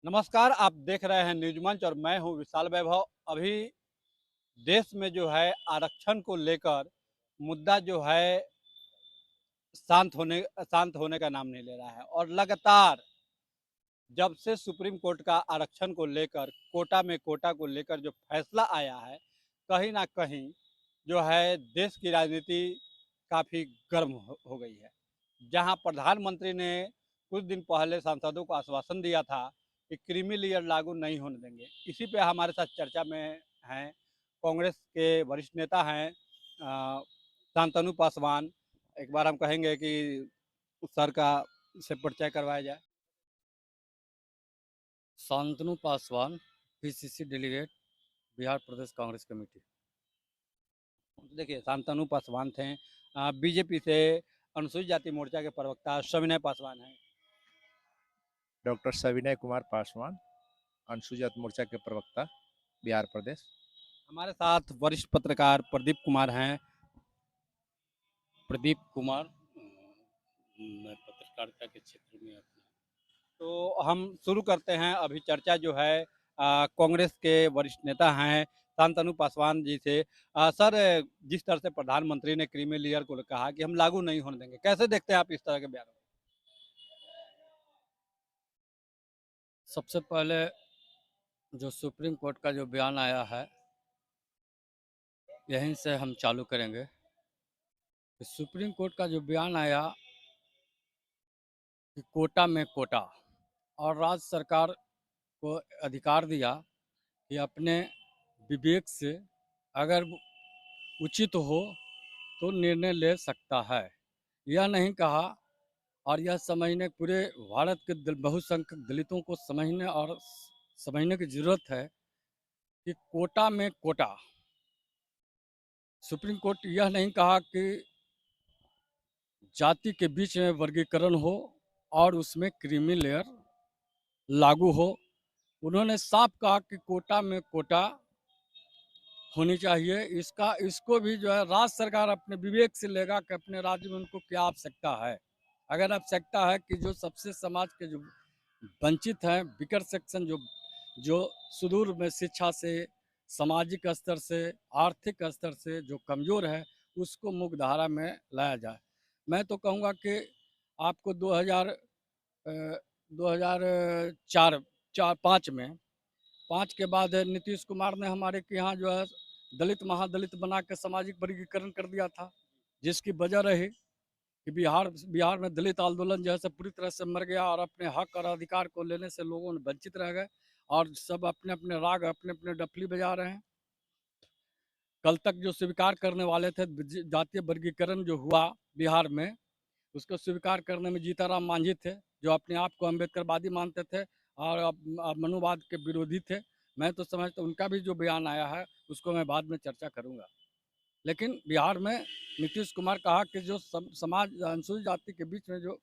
नमस्कार, आप देख रहे हैं न्यूज मंच और मैं हूं विशाल वैभव। अभी देश में जो है आरक्षण को लेकर मुद्दा जो है शांत होने का नाम नहीं ले रहा है और लगातार जब से सुप्रीम कोर्ट का आरक्षण को लेकर कोटा को लेकर जो फैसला आया है, कहीं ना कहीं जो है देश की राजनीति काफ़ी गर्म हो गई है। जहां प्रधानमंत्री ने कुछ दिन पहले सांसदों को आश्वासन दिया था कि क्रीमी लेयर लागू नहीं होने देंगे। इसी पे हमारे साथ चर्चा में हैं कांग्रेस के वरिष्ठ नेता हैं शांतनु पासवान। एक बार हम कहेंगे कि सर का से परिचय करवाया जाए। शांतनु पासवान, पीसीसी डेलीगेट, बिहार प्रदेश कांग्रेस कमेटी। देखिए, शांतनु पासवान थे, बीजेपी से अनुसूचित जाति मोर्चा के प्रवक्ता सविनय पासवान हैं। डॉक्टर सविनय कुमार पासवान, अनुसूचित मोर्चा के प्रवक्ता, बिहार प्रदेश। हमारे साथ वरिष्ठ पत्रकार प्रदीप कुमार हैं। प्रदीप कुमार, मैं पत्रकारिता के क्षेत्र में अपना। तो हम शुरू करते हैं। अभी चर्चा जो है कांग्रेस के वरिष्ठ नेता हैं शांतनु पासवान जी से। सर, जिस तरह से प्रधानमंत्री ने क्रीमी लेयर को कहा कि हम लागू नहीं होने देंगे, कैसे देखते हैं आप इस तरह के बयानों को? सबसे पहले जो सुप्रीम कोर्ट का जो बयान आया है, यहीं से हम चालू करेंगे। सुप्रीम कोर्ट का जो बयान आया कि कोटा में कोटा, और राज्य सरकार को अधिकार दिया कि अपने विवेक से अगर उचित हो तो निर्णय ले सकता है। यह नहीं कहा, और यह समझने पूरे भारत के बहुसंख्यक दलितों को समझने की जरूरत है कि कोटा में कोटा। सुप्रीम कोर्ट यह नहीं कहा कि जाति के बीच में वर्गीकरण हो और उसमें क्रीमी लेयर लागू हो। उन्होंने साफ कहा कि कोटा में कोटा होनी चाहिए। इसको भी जो है राज्य सरकार अपने विवेक से लेगा कि अपने राज्य में उनको क्या आवश्यकता है। अगर आवश्यकता है कि जो सबसे समाज के जो वंचित हैं, विकर सेक्शन, जो जो सुदूर में शिक्षा से, सामाजिक स्तर से, आर्थिक स्तर से जो कमज़ोर है, उसको मुख्य धारा में लाया जाए। मैं तो कहूँगा कि आपको 2004 चार पाँच में, पाँच के बाद नीतीश कुमार ने हमारे के यहाँ जो है दलित महादलित बना के सामाजिक वर्गीकरण कर दिया था, जिसकी वजह रही कि बिहार में दलित आंदोलन जो है पूरी तरह से मर गया, और अपने हक और अधिकार को लेने से लोगों ने वंचित रह गए, और सब अपने अपने राग, अपने अपने डफली बजा रहे हैं। कल तक जो स्वीकार करने वाले थे जातीय वर्गीकरण जो हुआ बिहार में, उसको स्वीकार करने में जीताराम मांझी थे, जो अपने आप को अम्बेडकरवादी मानते थे और अब मनुवाद के विरोधी थे। मैं तो समझता उनका भी जो बयान आया है उसको मैं बाद में चर्चा करूंगा। लेकिन बिहार में नीतीश कुमार कहा कि जो समाज अनुसूचित जाति के बीच में जो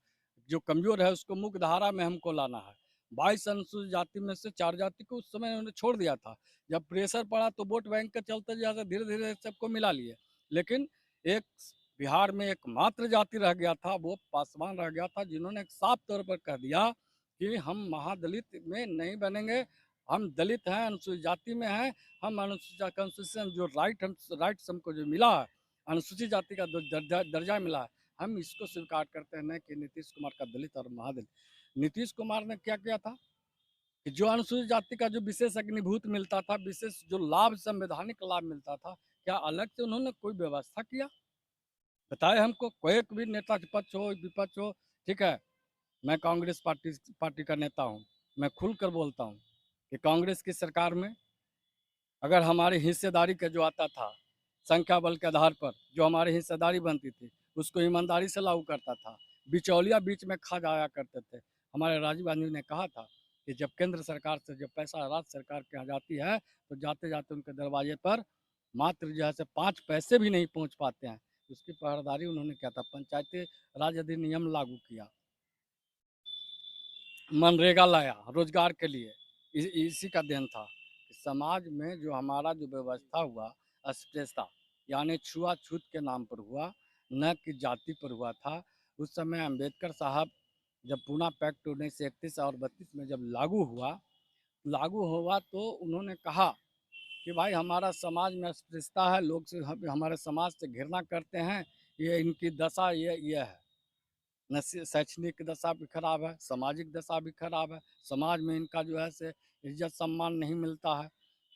जो कमजोर है उसको मुख्य धारा में हमको लाना है। 22 अनुसूचित जाति में से 4 जाति को उस समय उन्होंने छोड़ दिया था। जब प्रेशर पड़ा तो वोट बैंक के चलते जैसे धीरे धीरे सबको मिला लिए। लेकिन एक बिहार में एकमात्र जाति रह गया था, वो पासवान रह गया था, जिन्होंने साफ तौर पर कह दिया कि हम महादलित में नहीं बनेंगे, हम दलित हैं, अनुसूचित जाति में हैं। हम अनुसूचित कॉन्स्टिट्यूशन जो राइट्स हमको जो मिला है, अनुसूचित जाति का जो दर्जा मिला है, हम इसको स्वीकार करते हैं। न कि नीतीश कुमार का दलित और महादलित। नीतीश कुमार ने क्या किया था कि जो अनुसूचित जाति का जो विशेष अग्निभूत मिलता था, विशेष जो लाभ, संवैधानिक लाभ मिलता था, क्या अलग से उन्होंने कोई व्यवस्था किया? बताए हमको। कोई भी नेता पक्ष हो विपक्ष हो, ठीक है, मैं कांग्रेस पार्टी का नेता हूँ, मैं खुलकर बोलता हूँ कि कांग्रेस की सरकार में अगर हमारी हिस्सेदारी का जो आता था, संख्या बल के आधार पर जो हमारी हिस्सेदारी बनती थी, उसको ईमानदारी से लागू करता था। बिचौलिया बीच में खा जाया करते थे। हमारे राजीव गांधी ने कहा था कि जब केंद्र सरकार से जब पैसा राज्य सरकार के यहाँ जाती है, तो जाते जाते उनके दरवाजे पर मात्र जो है से 5 पैसे भी नहीं पहुँच पाते हैं। उसकी पहरेदारी उन्होंने किया था। पंचायती राज अधिनियम लागू किया, मनरेगा लाया रोजगार के लिए। इसी का देन था कि समाज में जो हमारा जो व्यवस्था हुआ, अस्पृश्यता यानी छुआछूत के नाम पर हुआ, न कि जाति पर हुआ था। उस समय अंबेडकर साहब जब पूना पैक्ट 1931 और 32 में जब लागू हुआ तो उन्होंने कहा कि भाई हमारा समाज में अस्पृश्यता है, लोग से हमारे समाज से घृणा करते हैं, ये इनकी दशा ये है। शैक्षणिक दशा भी खराब है, सामाजिक दशा भी खराब है, समाज में इनका जो है से इज्जत सम्मान नहीं मिलता है।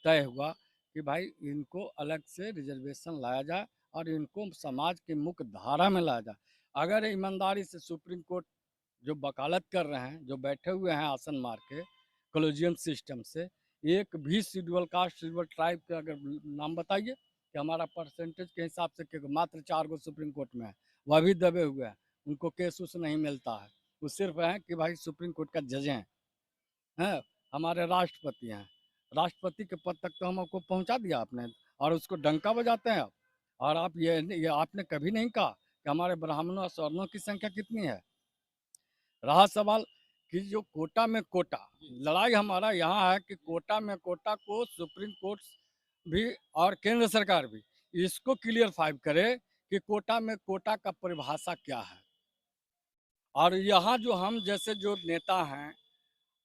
तय हुआ कि भाई इनको अलग से रिजर्वेशन लाया जाए और इनको समाज की मुख्य धारा में लाया जाए। अगर ईमानदारी से सुप्रीम कोर्ट जो वकालत कर रहे हैं, जो बैठे हुए हैं आसन मार के कॉलेजियम सिस्टम से, एक भी शेड्यूल कास्ट शेड्यूल ट्राइब के अगर नाम बताइए कि हमारा परसेंटेज के हिसाब से कि मात्र 4 गो सुप्रीम कोर्ट में है, वह भी दबे हुए हैं, उनको केस उस नहीं मिलता है। वो सिर्फ है कि भाई सुप्रीम कोर्ट का जज हैं, हमारे राष्ट्रपति हैं, राष्ट्रपति के पद तक तो हमको पहुंचा दिया आपने और उसको डंका बजाते हैं आप। और आप ये आपने कभी नहीं कहा कि हमारे ब्राह्मणों और सवर्णों की संख्या कितनी है। रहा सवाल कि जो कोटा में कोटा, लड़ाई हमारा यहाँ है कि कोटा में कोटा को सुप्रीम कोर्ट भी और केंद्र सरकार भी इसको क्लियर फाइव करे कि कोटा में कोटा का परिभाषा क्या है। और यहाँ जो हम जैसे जो नेता हैं,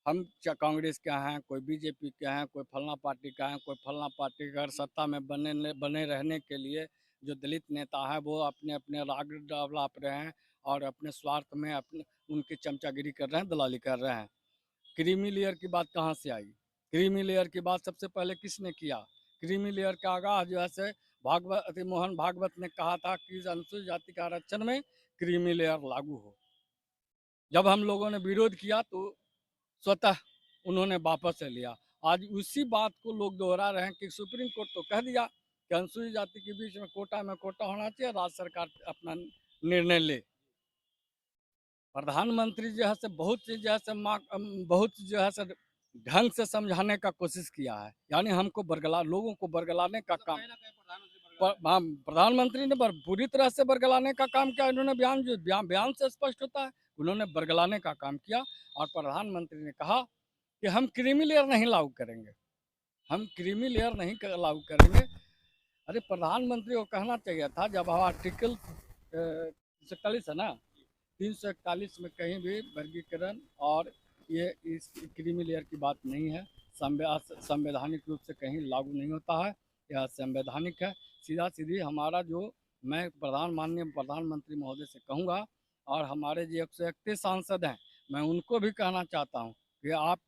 हम कांग्रेस के हैं, कोई बीजेपी के हैं, कोई फलना पार्टी का है, कोई फलना पार्टी का, अगर सत्ता में बने रहने के लिए जो दलित नेता है वो अपने अपने राग डाप रहे हैं और अपने स्वार्थ में अपने उनकी चमचागिरी कर रहे हैं, दलाली कर रहे हैं। क्रीमी लेयर की बात कहाँ से आई? क्रीमी लेयर की बात सबसे पहले किसने किया? क्रीमी लेयर का आगाज जो है से भागवत मोहन भागवत ने कहा था कि अनुसूचित जाति का आरक्षण में क्रीमी लेयर लागू हो। जब हम लोगों ने विरोध किया तो स्वतः उन्होंने वापस ले लिया। आज उसी बात को लोग दोहरा रहे हैं कि सुप्रीम कोर्ट तो कह दिया कि अनुसूचित जाति के बीच में कोटा होना चाहिए, राज्य सरकार अपना निर्णय ले। प्रधानमंत्री जो है से बहुत चीज जो है से बहुत जो है से ढंग से समझाने का कोशिश किया है, यानी हमको लोगों को बरगलाने का काम प्रधानमंत्री ने पूरी तरह से बरगलाने का काम किया। उन्होंने बयान से स्पष्ट होता है, उन्होंने बरगलाने का काम किया। और प्रधानमंत्री ने कहा कि हम क्रीमी लेयर नहीं लागू करेंगे, हम क्रीमी लेयर नहीं लागू करेंगे। अरे प्रधानमंत्री को कहना चाहिए था, जब आर्टिकल 341 है ना, 341 में कहीं भी वर्गीकरण और ये इस क्रीमी लेयर की बात नहीं है, संवैधानिक रूप से कहीं लागू नहीं होता है, यह संवैधानिक है। सीधा सीधी हमारा जो मैं माननीय प्रधानमंत्री महोदय से कहूँगा और हमारे जो 131 सांसद हैं, मैं उनको भी कहना चाहता हूँ कि आप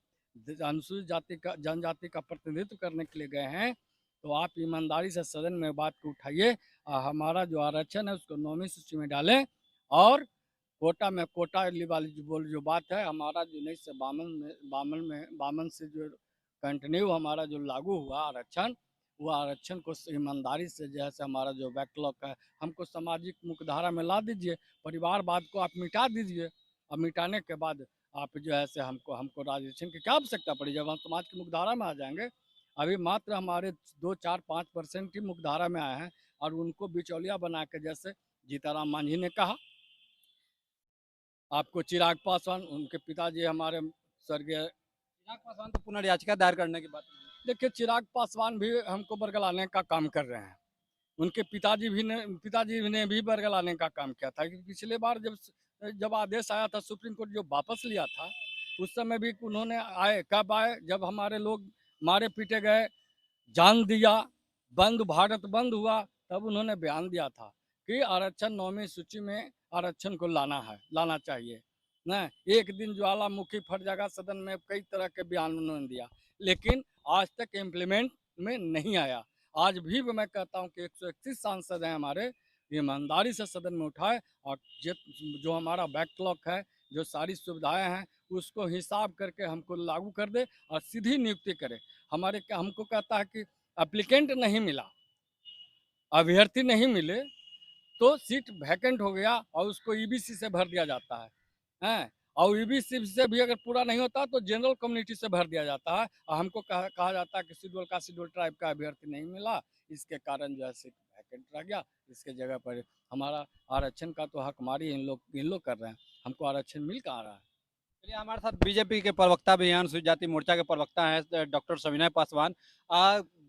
अनुसूचित जनजाति का प्रतिनिधित्व करने के लिए गए हैं तो आप ईमानदारी से सदन में बात को उठाइए और हमारा जो आरक्षण है उसको 9वीं सूची में डालें। और कोटा में कोटा वाली जो बात है, हमारा जो 1952 से जो कंटिन्यू हमारा जो लागू हुआ आरक्षण, वो आरक्षण को ईमानदारी से जैसे हमारा जो बैकलॉग है हमको सामाजिक मुख्यधारा में ला दीजिए, परिवारवाद को आप मिटा दीजिए। और मिटाने के बाद आप जो है से हमको राजनीति की क्या आवश्यकता पड़ी, जब हम समाज की मुख्यधारा में आ जाएंगे। अभी मात्र हमारे 2, 4, 5% ही मुख्यधारा में आए हैं और उनको बिचौलिया बना के, जैसे जीताराम मांझी ने कहा, आपको चिराग पासवान उनके पिताजी हमारे स्वर्गीय चिराग पासवान तो पुनर्याचिका दायर करने की बात है। देखिए चिराग पासवान भी हमको बरगलाने का काम कर रहे हैं, उनके पिताजी ने भी बरगलाने का काम किया था। पिछले बार जब आदेश आया था सुप्रीम कोर्ट जो वापस लिया था, उस समय भी उन्होंने कब आए, जब हमारे लोग मारे पीटे गए, जान दिया, भारत बंद हुआ, तब उन्होंने बयान दिया था कि आरक्षण 9वीं सूची में आरक्षण को लाना चाहिए ना। एक दिन ज्वालामुखी फट जाएगा, सदन में कई तरह के बयान उन्होंने दिया, लेकिन आज तक इम्प्लीमेंट में नहीं आया। आज भी मैं कहता हूं कि 131 सांसद हैं हमारे, ईमानदारी से सदन में उठाए और जो हमारा बैकलॉग है, जो सारी सुविधाएं हैं, उसको हिसाब करके हमको लागू कर दे और सीधी नियुक्ति करे। हमको कहता है कि एप्लीकेंट नहीं मिला, अभ्यर्थी नहीं मिले तो सीट वैकेंट हो गया और उसको ईबीसी से भर दिया जाता है, और ईबीसी से भी अगर पूरा नहीं होता तो जनरल कम्युनिटी से भर दिया जाता है। और हमको कहा जाता है कि शेड्यूल ट्राइब का अभ्यर्थी नहीं मिला, इसके कारण जो है सीट वैकेंट रह गया, इसके जगह पर हमारा आरक्षण का तो हकमारी इन लोग कर रहे हैं, हमको आरक्षण मिल कहाँ रहा है। चलिए, हमारे साथ बीजेपी के प्रवक्ता भी हैं, अनुसूचित जाति मोर्चा के प्रवक्ता हैं डॉक्टर सविनय पासवान।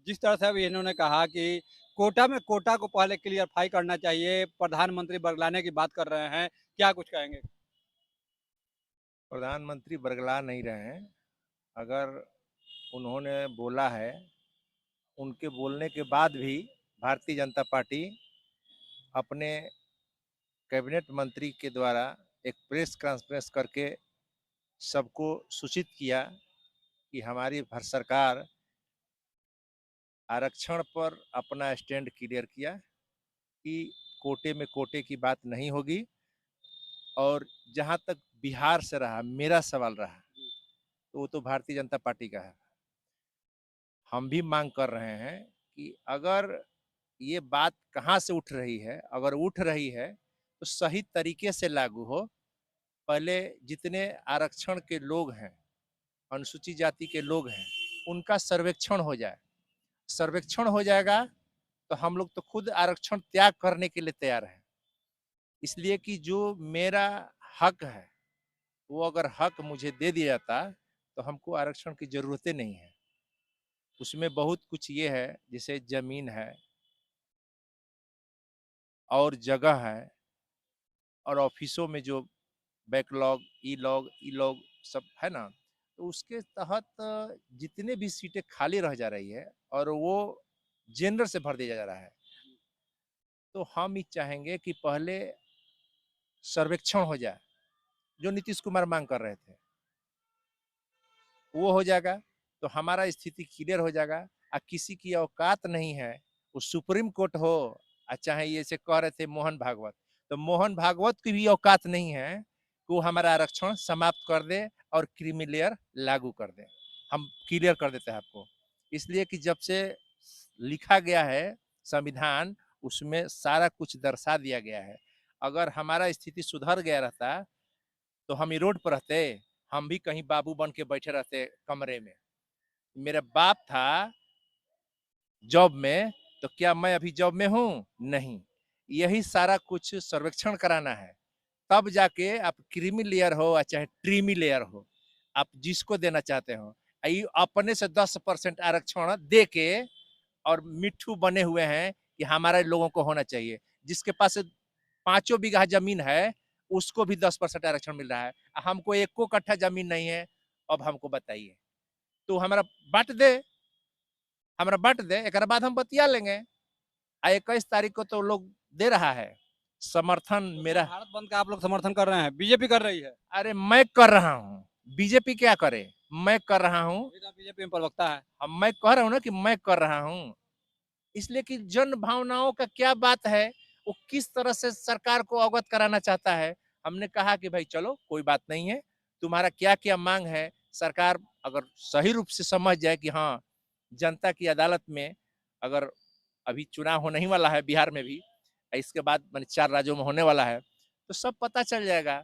जिस तरह से अभी इन्होंने कहा कि कोटा में कोटा को पहले क्लियरफाई करना चाहिए, प्रधानमंत्री बरगलाने की बात कर रहे हैं, क्या कुछ कहेंगे? प्रधानमंत्री बरगला नहीं रहे हैं। अगर उन्होंने बोला है, उनके बोलने के बाद भी भारतीय जनता पार्टी अपने कैबिनेट मंत्री के द्वारा एक प्रेस कॉन्फ्रेंस करके सबको सूचित किया कि हमारी भारत सरकार आरक्षण पर अपना स्टैंड क्लियर किया कि कोटे में कोटे की बात नहीं होगी। और जहां तक बिहार से रहा मेरा सवाल रहा, तो वो तो भारतीय जनता पार्टी का है। हम भी मांग कर रहे हैं कि अगर ये बात कहाँ से उठ रही है, अगर उठ रही है तो सही तरीके से लागू हो। पहले जितने आरक्षण के लोग हैं, अनुसूचित जाति के लोग हैं, उनका सर्वेक्षण हो जाए। सर्वेक्षण हो जाएगा तो हम लोग तो खुद आरक्षण त्याग करने के लिए तैयार हैं। इसलिए कि जो मेरा हक है, वो अगर हक मुझे दे दिया जाता तो हमको आरक्षण की जरूरतें नहीं है। उसमें बहुत कुछ ये है, जैसे जमीन है और जगह है और ऑफिसों में जो बैकलॉग ई लॉग सब है ना, तो उसके तहत जितने भी सीटें खाली रह जा रही है और वो जेनरल से भर दिया जा रहा है, तो हम ये चाहेंगे कि पहले सर्वेक्षण हो जाए, जो नीतीश कुमार मांग कर रहे थे वो हो जाएगा तो हमारा स्थिति क्लियर हो जाएगा। किसी की औकात नहीं है, वो सुप्रीम कोर्ट हो चाहे ये से कह रहे थे मोहन भागवत, तो मोहन भागवत की भी औकात नहीं है कि वो हमारा आरक्षण समाप्त कर दे और क्रीमी लेयर लागू कर दे। हम क्लियर कर देते हैं आपको, इसलिए कि जब से लिखा गया है संविधान, उसमें सारा कुछ दर्शा दिया गया है। अगर हमारा स्थिति सुधर गया रहता तो हम ये रोड पर रहते, हम भी कहीं बाबू बन के बैठे रहते कमरे में। मेरा बाप था जॉब में, तो क्या मैं अभी जॉब में हूँ? नहीं। यही सारा कुछ सर्वेक्षण कराना है, तब जाके आप क्रीमी लेयर हो या चाहे ट्रीमी लेयर हो, आप जिसको देना चाहते हो, अपने से 10% आरक्षण दे के और मिट्ठू बने हुए हैं कि हमारे लोगों को होना चाहिए। जिसके पास 5 बीघा जमीन है उसको भी 10% आरक्षण मिल रहा है, हमको 1 कट्ठा जमीन नहीं है। अब हमको बताइए, तो हमारा बांट दे, हमारा बांट दे, एक बाद हम बतिया लेंगे। 21 तारीख को तो लोग दे रहा है समर्थन तो मेरा। भारत बंद का आप लोग समर्थन कर रहे हैं, बीजेपी कर रही है। अरे मैं कर रहा हूँ, बीजेपी क्या करे, मैं कर रहा हूँ। बीजेपी में प्रवक्ता है। अब मैं कह रहा हूँ ना कि मैं कर रहा हूँ, इसलिए कि जन भावनाओं का क्या बात है, वो किस तरह से सरकार को अवगत कराना चाहता है। हमने कहा कि भाई चलो कोई बात नहीं है, तुम्हारा क्या क्या मांग है, सरकार अगर सही रूप से समझ जाए कि हाँ जनता की अदालत में, अगर अभी चुनाव होने ही वाला है बिहार में भी, इसके बाद मैंने 4 राज्यों में होने वाला है, तो सब पता चल जाएगा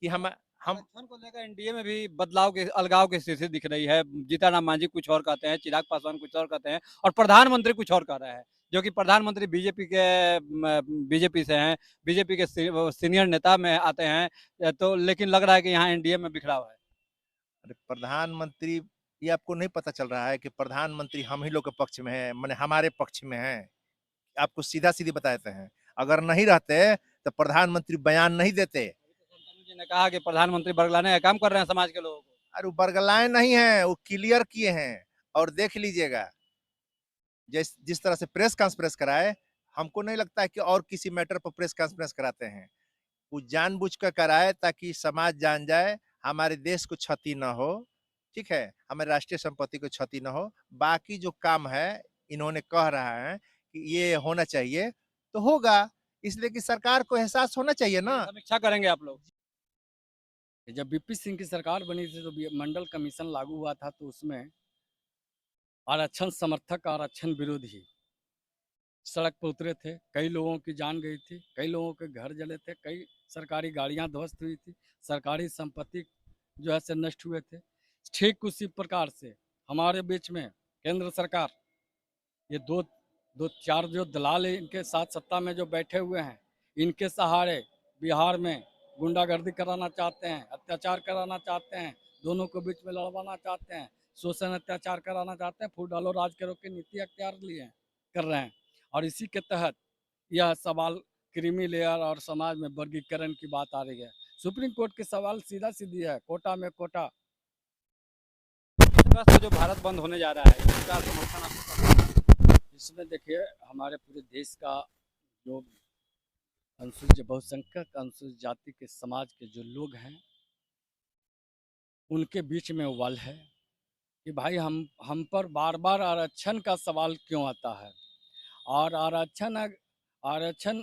कि हम आरक्षण को लेकर एनडीए में भी बदलाव की, अलगाव की स्थिति दिख रही है। जीतन मांझी कुछ और कहते हैं, चिराग पासवान कुछ और कहते हैं और प्रधानमंत्री कुछ और कह रहे हैं, जो कि प्रधानमंत्री बीजेपी से हैं, बीजेपी के सीनियर नेता में आते हैं। तो लेकिन लग रहा है कि यहाँ एनडीए में बिखराव है। अरे प्रधानमंत्री, ये आपको नहीं पता चल रहा है कि प्रधानमंत्री हम ही लोग के पक्ष में है, माने हमारे पक्ष में है। आपको सीधा सीधी बताते हैं, अगर नहीं रहते तो प्रधानमंत्री बयान नहीं देते। शंतनु जी ने कहा कि प्रधानमंत्री बरगलाने का काम कर रहे हैं समाज के लोगों को। अरे वो बरगलाए नहीं है, वो क्लियर किए हैं। और देख लीजिएगा, जिस तरह से प्रेस कॉन्फ्रेंस कराए, हमको नहीं लगता है कि और किसी मैटर पर प्रेस कॉन्फ्रेंस कराते हैं। वो जानबूझकर कराए ताकि समाज जान जाए, हमारे देश को क्षति ना हो, ठीक है, हमारे राष्ट्रीय संपत्ति को क्षति ना हो। बाकी जो काम है इन्होंने कह रहा है कि ये होना चाहिए तो होगा, इसलिए कि सरकार को एहसास होना चाहिए ना। समीक्षा करेंगे आप लोग। जब बीपी सिंह की सरकार बनी थी तो मंडल कमीशन लागू हुआ था, तो उसमें आरक्षण समर्थक आरक्षण विरोधी सड़क पर उतरे थे। कई लोगों की जान गई थी, कई लोगों के घर जले थे, कई सरकारी गाड़ियां ध्वस्त हुई थी, सरकारी संपत्ति जो है से नष्ट हुए थे। ठीक उसी प्रकार से हमारे बीच में केंद्र सरकार, ये दो दो चार जो दलाल इनके साथ सत्ता में जो बैठे हुए हैं, इनके सहारे बिहार में गुंडागर्दी कराना चाहते हैं, अत्याचार कराना चाहते हैं, दोनों को बीच में लड़वाना चाहते हैं, शोषण अत्याचार कराना चाहते हैं, फूट डालो राज करो की नीति अख्तियार लिए कर रहे हैं। और इसी के तहत यह सवाल क्रीमी लेयर और समाज में वर्गीकरण की बात आ रही है। सुप्रीम कोर्ट के सवाल सीधा सीधी है, कोटा में कोटा। बस तो जो भारत बंद होने जा रहा है इसका समर्थन आप? इसमें देखिए हमारे पूरे देश का जो अनुसूचित बहुसंख्यक अनुसूचित जाति के समाज के जो लोग हैं उनके बीच में उबाल है कि भाई हम पर बार बार आरक्षण का सवाल क्यों आता है। और आरक्षण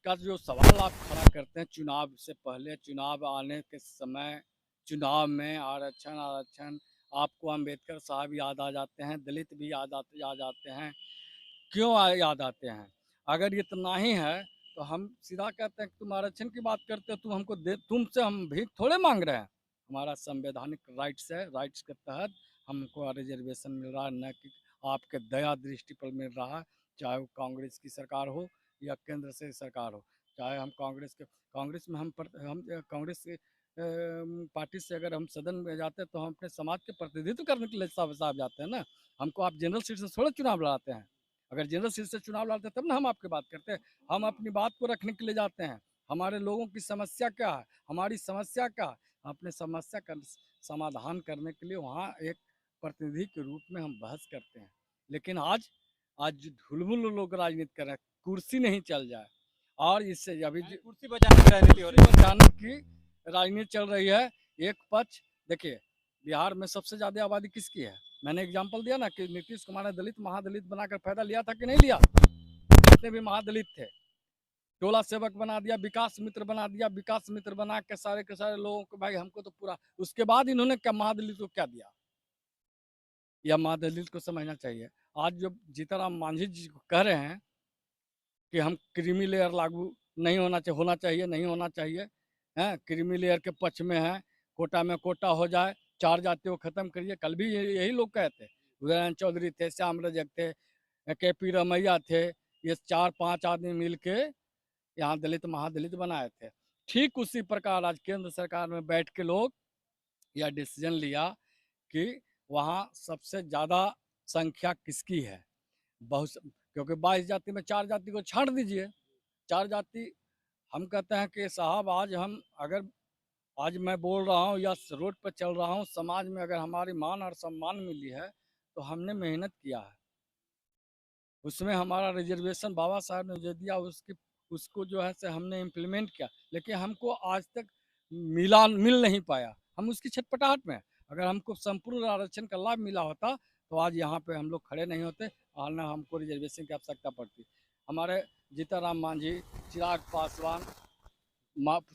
का जो सवाल आप खड़ा करते हैं चुनाव से पहले, चुनाव आने के समय, चुनाव में आरक्षण आपको अंबेडकर साहब याद आ जाते हैं, दलित भी याद आ जाते हैं। क्यों याद आते हैं? अगर इतना ही है तो हम सीधा कहते हैं कि तुम आरक्षण की बात करते हो, तुमसे हम भीख थोड़े मांग रहे हैं। हमारा संवैधानिक राइट्स है, राइट्स के तहत हमको रिजर्वेशन मिल रहा है, न कि आपके दया दृष्टि पर मिल रहा है। चाहे वो कांग्रेस की सरकार हो या केंद्र से सरकार हो, चाहे हम कांग्रेस में हम कांग्रेस के पार्टी से अगर हम सदन में जाते हैं तो हम अपने समाज के प्रतिनिधित्व करने के लिए साहब जाते हैं ना। हमको आप जनरल सीट से थोड़ा चुनाव लड़ाते हैं। अगर जनरल सीट से चुनाव लड़ते तब ना हम आपकी बात करते हैं। हम अपनी बात को रखने के लिए जाते हैं। हमारे लोगों की समस्या क्या है, हमारी समस्या क्या है, अपने समस्या का समाधान करने के लिए वहाँ एक प्रतिनिधि के रूप में हम बहस करते हैं। लेकिन आज ढुलमुल लोग राजनीति कर रहे हैं, कुर्सी नहीं चल जाए। और इससे अभी कुर्सी बचाने की राजनीति हो रही है। बचाने की राजनीति चल रही है। एक पक्ष देखिए, बिहार में सबसे ज्यादा आबादी किसकी है? मैंने एग्जाम्पल दिया ना कि नीतीश कुमार ने दलित महादलित बनाकर फायदा लिया था कि नहीं लिया? जितने भी महादलित थे टोला सेवक बना दिया, विकास मित्र बना दिया, विकास मित्र बना के सारे लोगों को भाई हमको तो पूरा। उसके बाद इन्होंने क्या महादलित को क्या दिया, या महादलित को समझना चाहिए। आज जो जीतनराम मांझी जी कह रहे हैं कि हम क्रीमी लेयर लागू नहीं होना चाहिए, नहीं होना चाहिए, हैं क्रीमी लेयर के पक्ष में है, कोटा में कोटा हो जाए, 4 जातियों को खत्म करिए। कल भी यही लोग कहते, उदयनारायण चौधरी थे, श्याम रजक थे, KP रमैया थे, ये 4-5 आदमी मिल के यहाँ दलित महादलित बनाए थे। ठीक उसी प्रकार आज केंद्र सरकार में बैठ के लोग यह डिसीजन लिया कि वहाँ सबसे ज़्यादा संख्या किसकी है, क्योंकि 22 जाति में 4 जाति को छांट दीजिए। 4 जाति हम कहते हैं कि साहब आज मैं बोल रहा हूँ या रोड पर चल रहा हूँ, समाज में अगर हमारी मान और सम्मान मिली है तो हमने मेहनत किया है। उसमें हमारा रिजर्वेशन बाबा साहब ने जो दिया उसको जो है से हमने इम्प्लीमेंट किया, लेकिन हमको आज तक मिल नहीं पाया। हम उसकी छटपटाहट में, अगर हमको संपूर्ण आरक्षण का लाभ मिला होता तो आज यहाँ पे हम लोग खड़े नहीं होते और न हमको रिजर्वेशन की आवश्यकता पड़ती। हमारे जीतनराम मांझी, चिराग पासवान,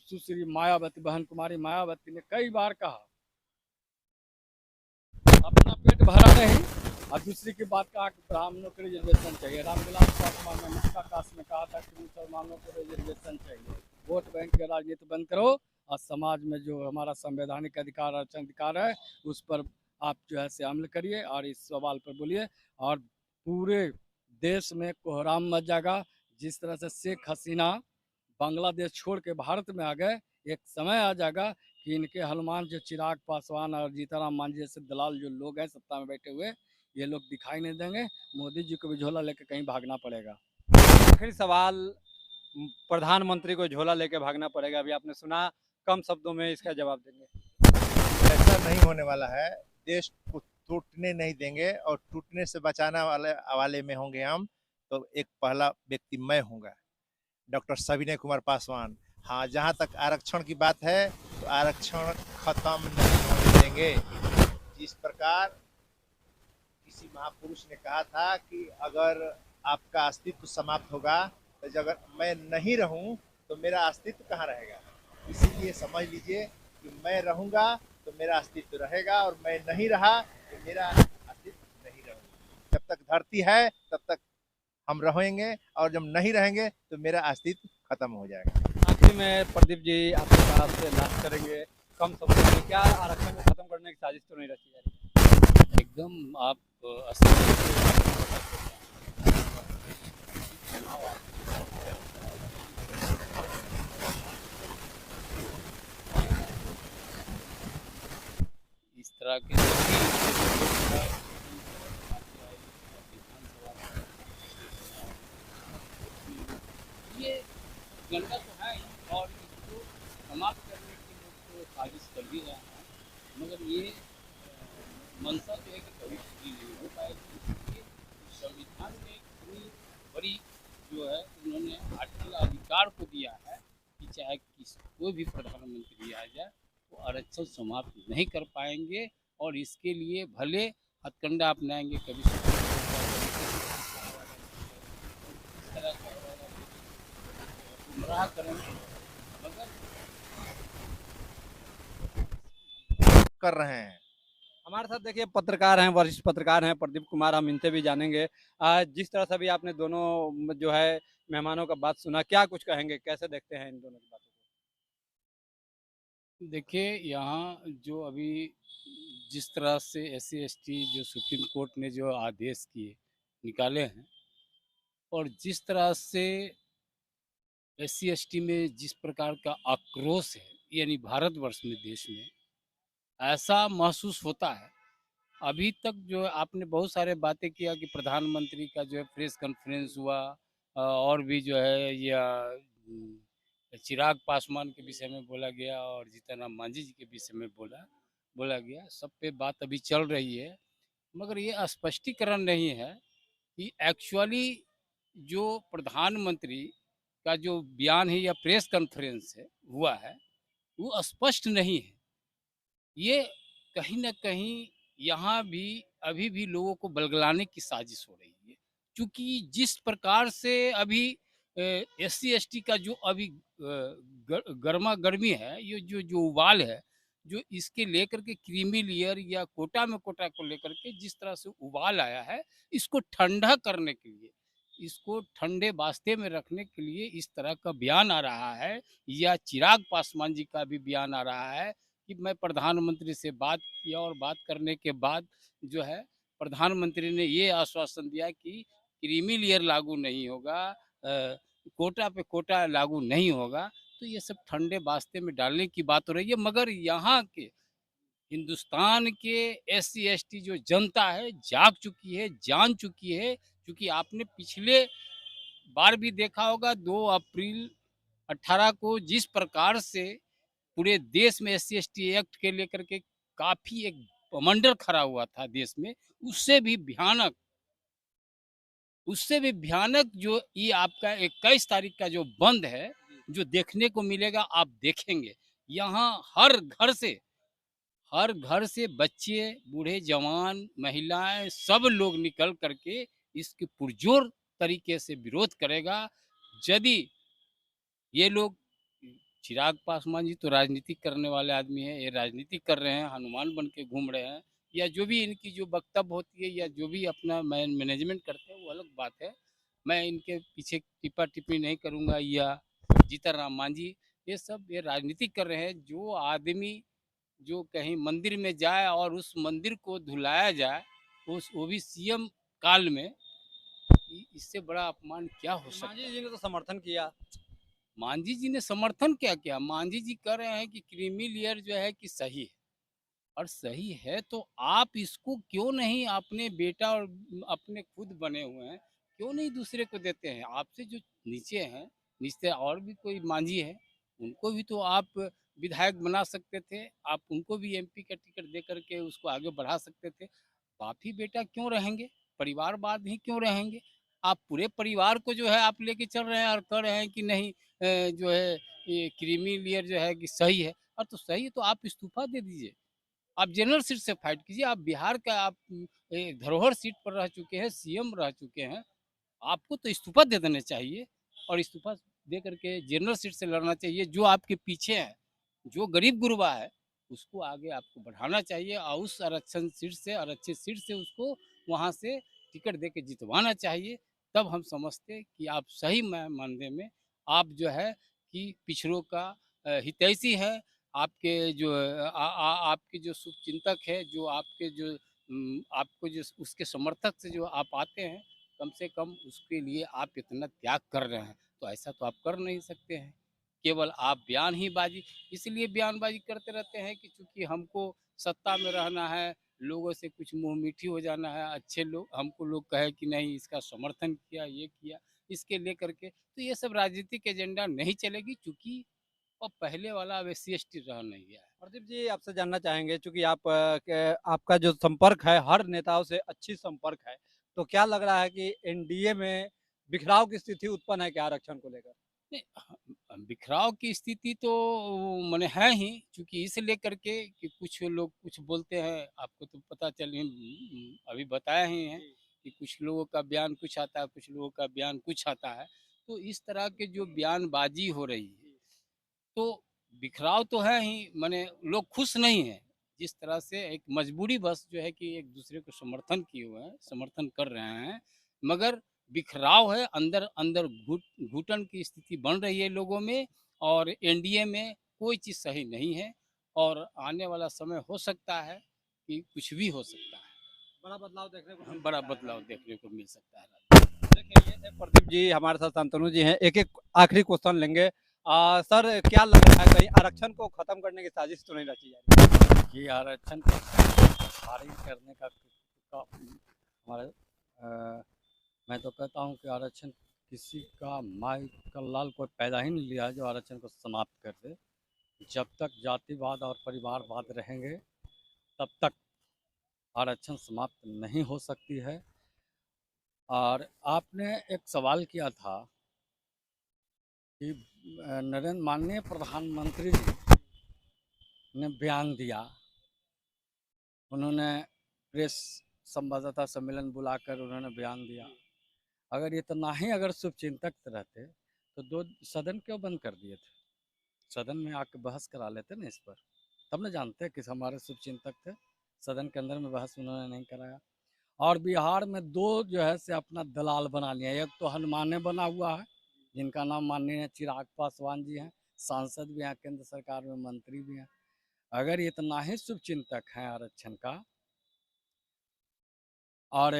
सुश्री मायावती, बहन कुमारी मायावती ने कई बार कहा अपना पेट भरा नहीं और दूसरी की बात कहा कि ब्राह्मणों को रिजर्वेशन चाहिए। रामविलास पासवान ने मुक्ताकाश में कहा था कि मुसलमानों को रिजर्वेशन चाहिए। वोट बैंक की राजनीति बंद करो और समाज में जो हमारा संवैधानिक अधिकार, आरक्षण अधिकार है उस पर आप जो है से अमल करिए और इस सवाल पर बोलिए। और पूरे देश में कोहराम मच जाएगा। जिस तरह से शेख हसीना बांग्लादेश छोड़ के भारत में आ गए, एक समय आ जाएगा कि इनके हनुमान जो चिराग पासवान और जीतनराम मांझी जैसे दलाल जो लोग हैं सत्ता में बैठे हुए, ये लोग दिखाई नहीं देंगे। मोदी जी को भी झोला लेकर कहीं भागना पड़ेगा। आखिरी सवाल, प्रधानमंत्री को झोला लेके भागना पड़ेगा, अभी आपने सुना, कम शब्दों में इसका जवाब देंगे। ऐसा नहीं होने वाला है। देश को टूटने नहीं देंगे और टूटने से बचाने वाले में होंगे हम। तो एक पहला व्यक्ति मैं होऊंगा, डॉक्टर सविनय कुमार पासवान। हाँ, जहाँ तक आरक्षण की बात है तो आरक्षण खत्म नहीं होने देंगे। जिस प्रकार किसी महापुरुष ने कहा था कि अगर आपका अस्तित्व समाप्त होगा तो अगर मैं नहीं रहूं तो मेरा अस्तित्व कहाँ रहेगा। इसीलिए समझ लीजिए कि मैं रहूंगा तो मेरा अस्तित्व रहेगा और मैं नहीं रहा तो मेरा अस्तित्व नहीं रहेगा। जब तक धरती है तब तक हम रहेंगे और जब नहीं रहेंगे तो मेरा अस्तित्व खत्म हो जाएगा। आखिर में प्रदीप जी आपके पास से लास्ट करेंगे, कम शब्दों में क्या आरक्षण को खत्म करने की साजिश तो नहीं रची जा रही? एकदम आप इस तरह के ये गंगा तो है और इसको मतलब ये मंशा जो है कि कभी पूरी नहीं हो पाएगी। इसलिए संविधान में इतनी बड़ी जो है उन्होंने आर्टिकल अधिकार को दिया है कि चाहे कोई भी प्रधानमंत्री आ जाए वो आरक्षण समाप्त नहीं कर पाएंगे, और इसके लिए भले हथकंडा अपनाएंगे, कभी सुप्रीम कोर्ट का, कभी इस तरह का गुमराह करेंगे, मगर कर रहे हैं। हमारे साथ देखिए पत्रकार हैं, वरिष्ठ पत्रकार हैं प्रदीप कुमार, हम इनसे भी जानेंगे। जिस तरह से भी आपने दोनों जो है मेहमानों का बात सुना, क्या कुछ कहेंगे, कैसे देखते हैं इन दोनों की बातों देखिए यहाँ जो अभी जिस तरह से SC ST जो सुप्रीम कोर्ट ने जो आदेश किए निकाले हैं, और जिस तरह से SC ST में जिस प्रकार का आक्रोश है, यानी भारतवर्ष में, देश में ऐसा महसूस होता है। अभी तक जो है आपने बहुत सारे बातें किया कि प्रधानमंत्री का जो है प्रेस कॉन्फ्रेंस हुआ, और भी जो है या चिराग पासवान के विषय में बोला गया, और जीतन राम मांझी जी के विषय में बोला गया, सब पे बात अभी चल रही है, मगर ये स्पष्टीकरण नहीं है कि एक्चुअली जो प्रधानमंत्री का जो बयान है या प्रेस कॉन्फ्रेंस है हुआ है, वो स्पष्ट नहीं है। ये कहीं न कहीं यहाँ भी अभी भी लोगों को बलगलाने की साजिश हो रही है। क्योंकि जिस प्रकार से अभी SC ST का जो अभी गरमा-गर्मी है, ये जो उबाल है, जो इसके लेकर के क्रीमी लेयर या कोटा में कोटा को लेकर के जिस तरह से उबाल आया है, इसको ठंडा करने के लिए, इसको ठंडे बास्ते में रखने के लिए इस तरह का बयान आ रहा है, या चिराग पासवान जी का भी बयान आ रहा है कि मैं प्रधानमंत्री से बात किया, और बात करने के बाद जो है प्रधानमंत्री ने ये आश्वासन दिया कि क्रीमी लेयर लागू नहीं होगा, कोटा पे कोटा लागू नहीं होगा। तो ये सब ठंडे बास्ते में डालने की बात हो रही है, मगर यहाँ के हिंदुस्तान के SC ST जो जनता है जाग चुकी है, जान चुकी है। क्योंकि आपने पिछले बार भी देखा होगा 2 अप्रैल 18 को जिस प्रकार से पूरे देश में SC ST एक्ट के लेकर के काफ़ी एक बवंडर खड़ा हुआ था देश में, उससे भी भयानक उससे भी भयानक जो ये आपका 21 तारीख का जो बंद है, जो देखने को मिलेगा, आप देखेंगे। यहाँ हर घर से बच्चे, बूढ़े, जवान, महिलाएँ सब लोग निकल कर के इसके पुरज़ोर तरीके से विरोध करेगा। यदि ये लोग, चिराग पासवान जी तो राजनीति करने वाले आदमी हैं, ये राजनीति कर रहे हैं, हनुमान बन के घूम रहे हैं, या जो भी इनकी जो वक्तव्य होती है या जो भी अपना मैनेजमेंट करते हैं वो अलग बात है। मैं इनके पीछे टिप्पणी नहीं करूँगा, या जीतन राम मांझी, ये राजनीति कर रहे हैं। जो आदमी जो कहीं मंदिर में जाए और उस मंदिर को धुलाया जाए, वो भी CM काल में, इससे बड़ा अपमान क्या हो को? सकता मांझी है? जी ने तो समर्थन किया। मांझी जी ने समर्थन क्या किया? मांझी जी कह रहे हैं कि क्रीमी लेयर जो है कि सही है, और सही है तो आप इसको क्यों नहीं, अपने बेटा और अपने खुद बने हुए हैं, क्यों नहीं दूसरे को देते हैं? आपसे जो नीचे हैं, नीचे और भी कोई मांझी है, उनको भी तो आप विधायक बना सकते थे, आप उनको भी MP का टिकट दे करके उसको आगे बढ़ा सकते थे। बाप ही बेटा क्यों रहेंगे? परिवारवाद ही क्यों रहेंगे? आप पूरे परिवार को जो है आप लेके चल रहे हैं और कह रहे हैं कि नहीं, जो है ये क्रीमी लेयर जो है कि सही है। और तो सही है तो आप इस्तीफा दे दीजिए, आप जनरल सीट से फाइट कीजिए। आप बिहार का आप धरोहर सीट पर रह चुके हैं, CM रह चुके हैं, आपको तो इस्तीफा दे देना चाहिए, और इस्तीफा दे करके जनरल सीट से लड़ना चाहिए। जो आपके पीछे हैं, जो गरीब गुरबा है, उसको आगे आपको बढ़ाना चाहिए, और उस आरक्षित सीट से उसको वहाँ से टिकट दे के जितवाना चाहिए। तब हम समझते हैं कि आप सही मायने में आप जो है कि पिछड़ों का हितैषी है। आपके जो आपके जो शुभचिंतक है, जो आपके जो आपको जो उसके समर्थक से जो आप आते हैं, कम से कम उसके लिए आप इतना त्याग कर रहे हैं, तो ऐसा तो आप कर नहीं सकते हैं। केवल आप बयान ही बाजी, इसलिए बयानबाजी करते रहते हैं कि चूँकि हमको सत्ता में रहना है, लोगों से कुछ मुँह मीठी हो जाना है, अच्छे लोग हमको लोग कहे कि नहीं इसका समर्थन किया, ये किया, इसके लेकर के। तो ये सब राजनीतिक एजेंडा नहीं चलेगी, चूँकि और पहले वाला अब SC/ST रह नहीं गया है। प्रदीप जी, आपसे जानना चाहेंगे, चूंकि आपका जो संपर्क है हर नेताओं से अच्छी संपर्क है, तो क्या लग रहा है कि एनडीए में बिखराव की स्थिति उत्पन्न है क्या आरक्षण को लेकर? नहीं, बिखराव की स्थिति तो माने है ही, क्योंकि इस लेकर के कि कुछ लोग कुछ बोलते हैं, आपको तो पता अभी बताया ही है कि कुछ लोगों का बयान कुछ आता है, कुछ लोगों का बयान कुछ आता है। तो इस तरह के जो बयानबाजी हो रही है, तो बिखराव तो है ही, माने लोग खुश नहीं हैं। जिस तरह से एक मजबूरी बस जो है कि एक दूसरे को समर्थन किए हुए हैं, समर्थन कर रहे हैं, मगर बिखराव है, अंदर अंदर घुटन की स्थिति बन रही है लोगों में, और एनडीए में कोई चीज़ सही नहीं है, और आने वाला समय हो सकता है कि कुछ भी हो सकता है, बड़ा बदलाव देखने को मिल बड़ा सकता है बदलाव राज्य में। देखने को मिल सकता है। देखिए, ये थे प्रदीप जी, हमारे साथ शांतनु जी हैं। एक एक आखिरी क्वेश्चन लेंगे। सर, क्या लग रहा है कहीं आरक्षण को खत्म करने की साजिश तो नहीं रची जा रही? ये आरक्षण को खारिज करने का हमारे मैं तो कहता हूँ कि आरक्षण किसी का माई का लाल कोई पैदा ही नहीं लिया है जो आरक्षण को समाप्त कर दे। जब तक जातिवाद और परिवारवाद रहेंगे तब तक आरक्षण समाप्त नहीं हो सकती है। और आपने एक सवाल किया था कि माननीय प्रधानमंत्री जी ने बयान दिया, उन्होंने प्रेस संवाददाता सम्मेलन बुलाकर उन्होंने बयान दिया। अगर इतना ही अगर शुभचिंतक रहते तो दो सदन क्यों बंद कर दिए थे? सदन में आके बहस करा लेते ना इस पर, तब न जानते कि हमारे शुभचिंतक थे। सदन के अंदर में बहस उन्होंने नहीं कराया। और बिहार में दो जो है से अपना दलाल बना लिया। एक तो हनुमाने बना हुआ है, जिनका नाम माननीय चिराग पासवान जी हैं, सांसद भी हैं, केंद्र सरकार में मंत्री भी हैं। अगर इतना ही शुभचिंतक हैं आरक्षण का, और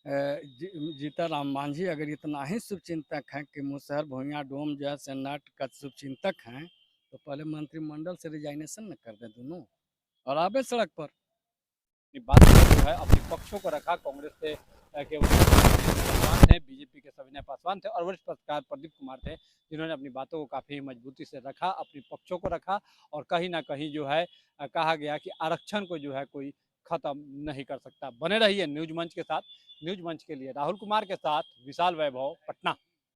जीताराम मांझी अगर इतना ही शुभचिंतक हैं कि मुसहर भूइयाँ डोम जो है सेनाट का शुभचिंतक हैं, तो पहले मंत्रिमंडल से रिजाइनेशन न कर दें दोनों और आवे सड़क पर। अपनी बात को जो है अपने पक्षों को रखा। कांग्रेस से के पासवान थे, बीजेपी के सविनय पासवान थे और वरिष्ठ पत्रकार प्रदीप कुमार थे, जिन्होंने अपनी बातों को काफ़ी मजबूती से रखा, अपने पक्षों को रखा, और कहीं ना कहीं जो है कहा गया कि आरक्षण को जो है कोई ख़त्म नहीं कर सकता। बने रहिए न्यूज मंच के साथ। न्यूज मंच के लिए राहुल कुमार के साथ विशाल वैभव, पटना।